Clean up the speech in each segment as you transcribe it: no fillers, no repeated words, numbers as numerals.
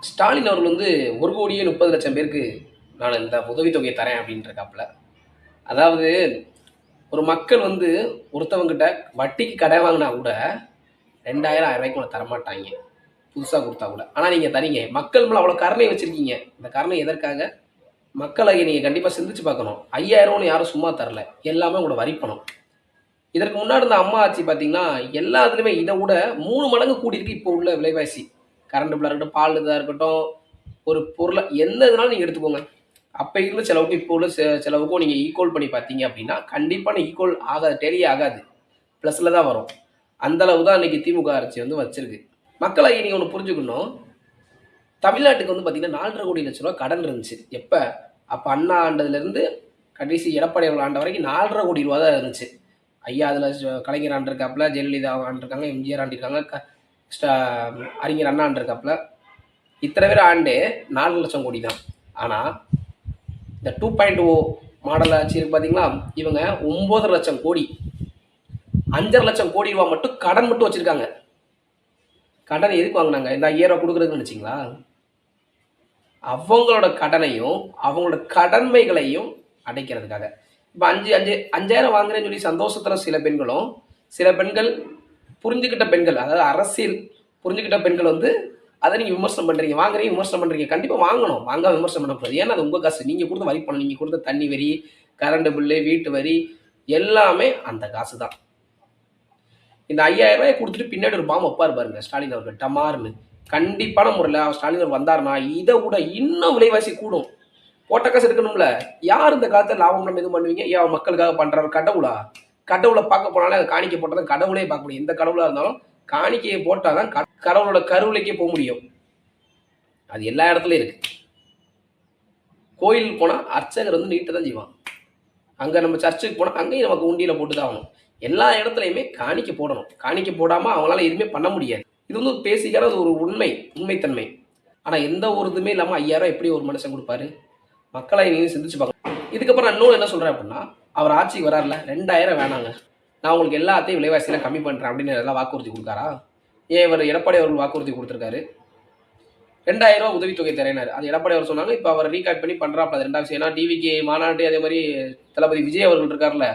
ஸ்டாலின் அவர்கள் வந்து 1,30,00,000 பேருக்கு நான் இந்த உதவித்தொகையை தரேன் அப்படின்ட்டுருக்காப்புல. அதாவது ஒரு மக்கள் வந்து ஒருத்தவங்கிட்ட வட்டிக்கு கடன் வாங்கினா கூட 2000, 1000 உனக்கு தரமாட்டாங்க. புதுசா குடுத்தா கூட. ஆனா நீங்க தர்றீங்க. மக்கள் மேல அவ்வளோ கருணை வச்சிருக்கீங்க. இந்த கருணை எதற்காக? மக்களாகிய நீங்க கண்டிப்பா சிந்திச்சு பார்க்கணும். 5000ன்னு யாரும் சும்மா தரல. எல்லாமே உங்களோட வரி பணம். இதற்கு முன்னாடி இருந்த அம்மா ஆட்சி பார்த்தீங்கன்னா, எல்லாத்துலயுமே இத விட 3 மடங்கு கூடியிருக்கு இப்போ உள்ள விலைவாசி. கரண்ட் பில்லா இருக்கட்டும், பால் இதா இருக்கட்டும், ஒரு பொருள எந்த இதுனாலும் நீங்க எடுத்துக்கோங்க. அப்ப இருந்த செலவுக்கும் இப்போ உள்ள செலவுக்கும் நீங்க ஈக்குவல் பண்ணி பார்த்தீங்க அப்படின்னா, கண்டிப்பா ஈக்குவல் ஆகாது. டேலியே ஆகாது. பிளஸ்ல தான் வரும். அந்த அளவு தான் இன்னைக்கு திமுக ஆட்சி வந்து வச்சிருக்கு. மக்களாகிய நீங்க ஒண்ணு புரிஞ்சுக்கணும். தமிழ்நாட்டுக்கு வந்து பார்த்தீங்கன்னா, 4,50,00,000 கடன் இருந்துச்சு. எப்ப? அப்ப அண்ணா ஆண்டதுலேருந்து கடைசி எடப்பாடி அவர்கள் ஆண்ட வரைக்கும் 4,50,00,000 தான் இருந்துச்சு. ஐயா அதில கலைஞர் ஆண்டிருக்காப்புல, ஜெயலலிதா ஆண்டிருக்காங்க, எம்ஜிஆர் ஆண்டிருக்காங்க, ஸ்டா அறிஞர் அண்ணா ஆண்டிருக்காப்புல. இத்தனை பேர் ஆண்டு 4,00,000 தான். ஆனா இந்த 2.0 மாடல் ஆட்சி இருக்கு பார்த்தீங்களா? இவங்க 9,00,000 5,50,000 மட்டும் கடன் மட்டும் வச்சிருக்காங்க. கடன் எதுக்கு வாங்குனாங்க? இந்த 5,000 குடுக்குறதுன்னு நினைச்சீங்களா? அவங்களோட கடனையும், அவங்களோட கடமைகளையும் அடைக்கிறதுக்காக. இப்ப 5,000 வாங்குறேன்னு சொல்லி சந்தோஷத்துல சில பெண்களும், சில பெண்கள் புரிஞ்சுகிட்ட பெண்கள், அதாவது அரசியல் புரிஞ்சுகிட்ட பெண்கள் வந்து அத நீங்க விமர்சனம் பண்றீங்க. வாங்குறீங்க, விமர்சனம் பண்றீங்க. கண்டிப்பா வாங்கணும். வாங்காம விமர்சனம் பண்ணக்கூடாது. ஏன்னா அது உங்க காசு. நீங்க குடுத்த வரி பணம், நீங்க குடுத்த தண்ணி வரி, கரண்ட் பில்லு, வீட்டு வரி எல்லாமே அந்த காசு தான். இந்த 5,000 குடுத்துட்டு பின்னாடி ஒரு பாம் வைப்பாரு பாருங்க ஸ்டாலின் அவர்கள் டமார்னு. கண்டிப்பான முறையில ஸ்டாலின் அவர் வந்தாருன்னா, இத விட இன்னும் விலைவாசி கூடும். போட்ட காசு எடுக்கணும்ல. யார் இந்த காலத்துல லாபம் இல்லாம எதுவும் பண்ணுவீங்க? ஏன் அவர் மக்களுக்காக பண்றாரு? கடவுளா? கடவுள பார்க்க போனாலே அது காணிக்கை போட்டா தான் கடவுளே பார்க்க முடியும். எந்த கடவுளா இருந்தாலும் காணிக்கையை போட்டா தான் கடவுளோட கருவறைக்கே போ முடியும். அது எல்லா இடத்துலயும் இருக்கு. கோயிலுக்கு போனா அர்ச்சகர் வந்து நீட்ட தான் செய்வான். அங்க நம்ம சர்ச்சுக்கு போனா அங்கேயும் நமக்கு உண்டியல போட்டு தான் ஆகணும். எல்லா இடத்துலயுமே காணிக்கை போடணும். காணிக்கை போடாம அவங்களால எதுவுமே பண்ண முடியாது. இது வந்து பேசிக்கான ஒரு உண்மைத்தன்மை. ஆனா எந்த ஒரு இதுவுமே இல்லாம 5,000 எப்படி ஒரு மனுஷன் கொடுப்பாரு? மக்களை நீங்க சிந்திச்சு பார்க்கணும். இதுக்கப்புறம் நான் இன்னொன்று என்ன சொல்றேன் அப்படின்னா, அவர் ஆட்சிக்கு வராருல 2,000 வேணாங்க. நான் உங்களுக்கு எல்லாத்தையும் விலைவாசியெல்லாம் கம்மி பண்றேன் அப்படின்னு எல்லாம் வாக்குறுதி கொடுக்காரா? ஏன் இவர் எடப்பாடி அவர்கள் வாக்குறுதி கொடுத்துருக்காரு? 2,000 உதவித்தொகை தரேனாரு. அது எடப்பாடி அவர் சொன்னாங்க. இப்போ அவர் ரீகாட் பண்ணி பண்றாப்ல. அது 2வது விஷயம். ஏன்னா டிவிக்கு மாநாடு அதே மாதிரி தளபதி விஜய் அவர்கள் இருக்கார்ல,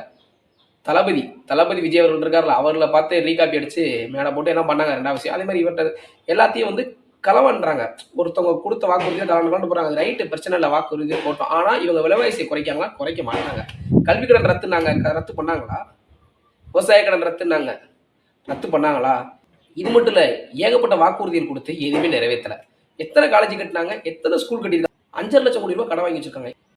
தளபதி விஜய் அவர்கள் இருக்கார்ல, அவர்களை பார்த்து ரீகாப்பி அடிச்சு மேலே போட்டு என்ன பண்ணாங்க 2வது விஷயம். அதே மாதிரி இவர்கிட்ட எல்லாத்தையும் வந்து களவான்றாங்க. ஒருத்தவங்க கொடுத்த வாக்குறுதியை கலந்து போறாங்க. அது ரைட்டு, பிரச்சனை இல்லை, வாக்குறுதியை போட்டோம். ஆனா இவங்க விலைவாசியை குறைக்காங்களா? குறைக்க மாட்டாங்க. கல்வி கடன் ரத்து பண்ணாங்களா? விவசாய கடன் ரத்து பண்ணாங்களா? இது மட்டும் இல்ல, ஏகப்பட்ட வாக்குறுதிகள் கொடுத்து எதுவுமே நிறைவேற்றல. எத்தனை காலேஜ் கட்டினாங்க? எத்தனை ஸ்கூல் கட்டிருக்காங்க? 5,50,000 கோடி ரூபாய் கடன் வாங்கி வச்சிருக்காங்க.